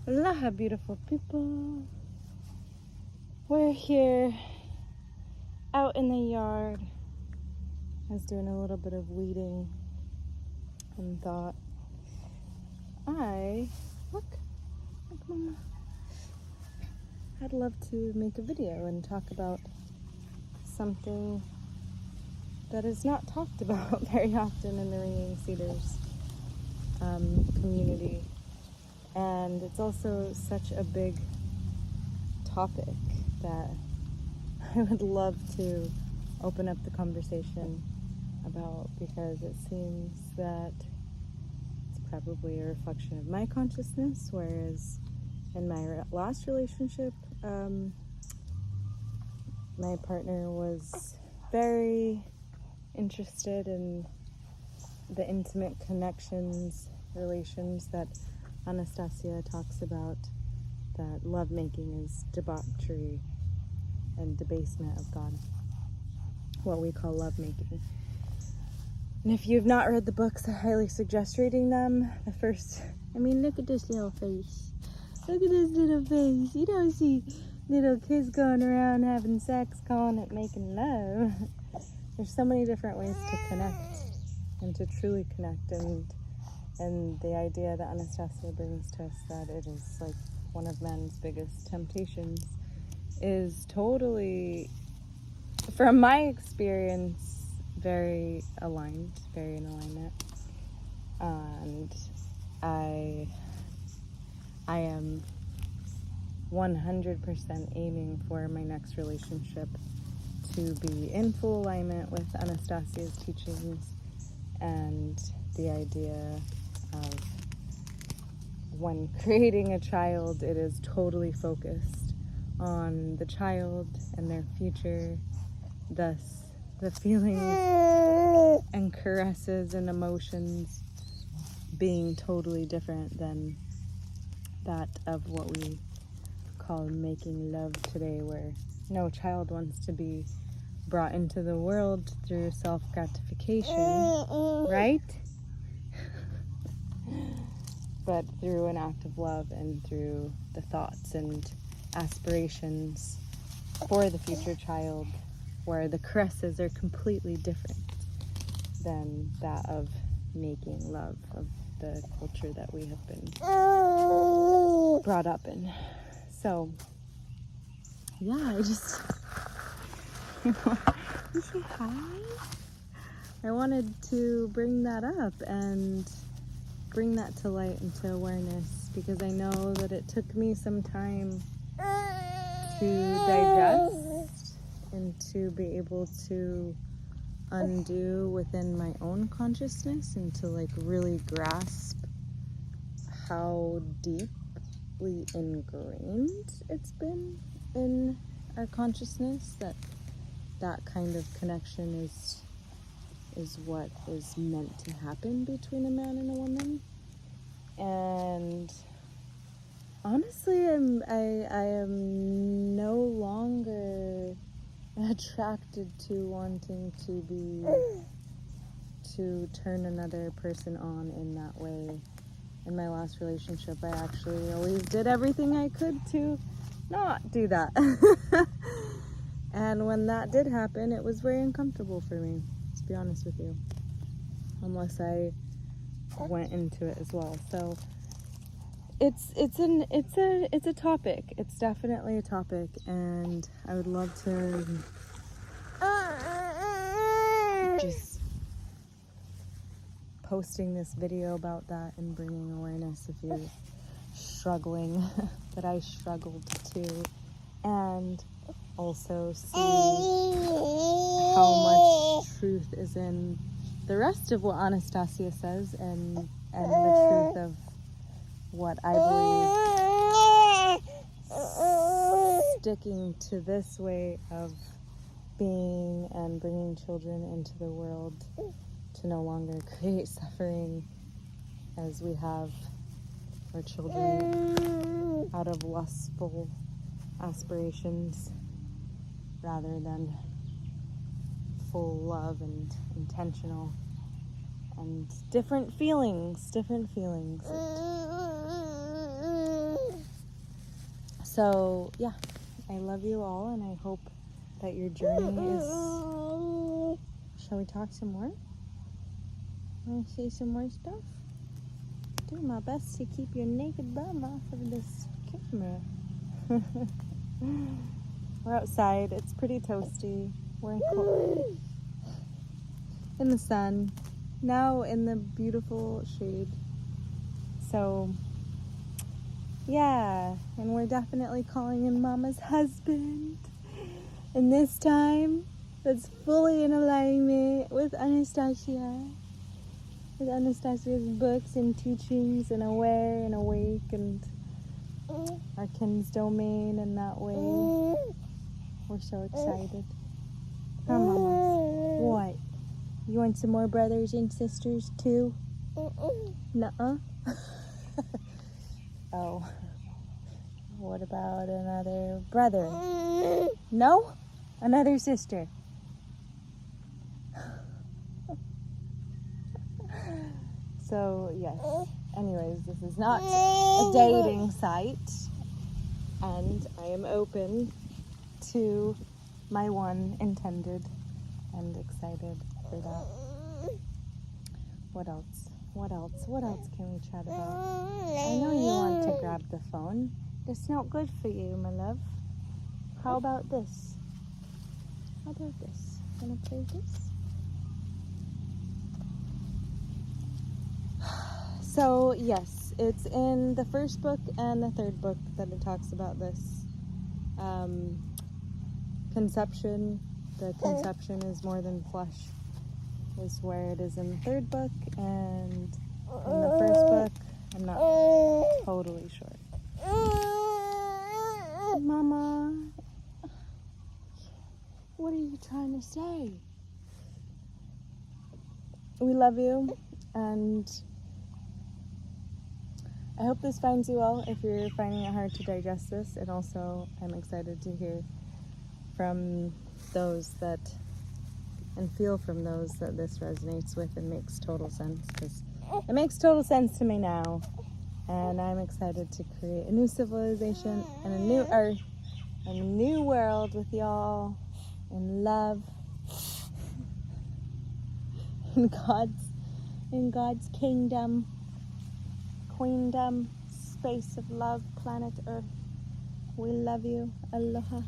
Aloha, beautiful people. We're here out in the yard. I was doing a little bit of weeding and thought, look, Mama. I'd love to make a video and talk about something that is not talked about very often in the Ringing Cedars community. And it's also such a big topic that I would love to open up the conversation about, because it seems that it's probably a reflection of my consciousness, whereas in my last relationship, my partner was very interested in the intimate connections, relations that Anastasia talks about, that lovemaking is debauchery and debasement of God, what we call lovemaking. And if you've not read the books, I highly suggest reading them. Look at this little face. Look at this little face. You don't see little kids going around having sex, calling it making love. There's so many different ways to connect and to truly connect, and the idea that Anastasia brings to us, that it is like one of man's biggest temptations, is totally, from my experience, very aligned, very in alignment. And I am 100% aiming for my next relationship to be in full alignment with Anastasia's teachings, and the idea of when creating a child, it is totally focused on the child and their future, thus the feelings and caresses and emotions being totally different than that of what we call making love today, where no child wants to be brought into the world through self-gratification, right? But through an act of love and through the thoughts and aspirations for the future child, where the caresses are completely different than that of making love, of the culture that we have been brought up in. So, yeah, I just you say hi? I wanted to bring that up and bring that to light and to awareness, because I know that it took me some time to digest and to be able to undo within my own consciousness, and to really grasp how deeply ingrained it's been in our consciousness, that kind of connection is what is meant to happen between a man and a woman. And honestly, I am no longer attracted to wanting to turn another person on in that way. In my last relationship, I actually always did everything I could to not do that. And when that did happen, it was very uncomfortable for me, to be honest with you, unless I went into it as well. So it's a topic. It's definitely a topic, and I would love to just posting this video about that and bringing awareness if you're struggling, that I struggled too, and also see how much truth is in the rest of what Anastasia says, and the truth of what I believe, sticking to this way of being and bringing children into the world to no longer create suffering, as we have our children out of lustful aspirations rather than full love and intentional, and different feelings. So, yeah, I love you all, and I hope that your journey is... Shall we talk some more? Want to say some more stuff? Doing my best to keep your naked bum off of this camera. We're outside. It's pretty toasty. We're in the sun. Now in the beautiful shade. So, yeah. And we're definitely calling in Mama's husband. And this time, that's fully in alignment with Anastasia. With Anastasia's books and teachings and aware and awake and our kin's domain in that way. We're so excited. Huh, Mama? What? You want some more brothers and sisters too? Nuh-uh. Oh. What about another brother? No? Another sister? So, yes. Anyways, this is not a dating site. And I am open to my one intended and excited for that. What else? What else? What else can we chat about? I know you want to grab the phone. That's not good for you, my love. How about this? How about this? Wanna play this? So, yes, it's in the first book and the third book that it talks about this. Conception. The conception is more than flesh, is where it is in the third book, and in the first book, I'm not totally sure. Mama, what are you trying to say? We love you, and I hope this finds you well if you're finding it hard to digest this, and also I'm excited to hear from those that, and feel from those that this resonates with and makes total sense, because it makes total sense to me now, and I'm excited to create a new civilization and a new earth and a new world with y'all in love, in God's kingdom, queendom, space of love, planet Earth. We love you. Aloha.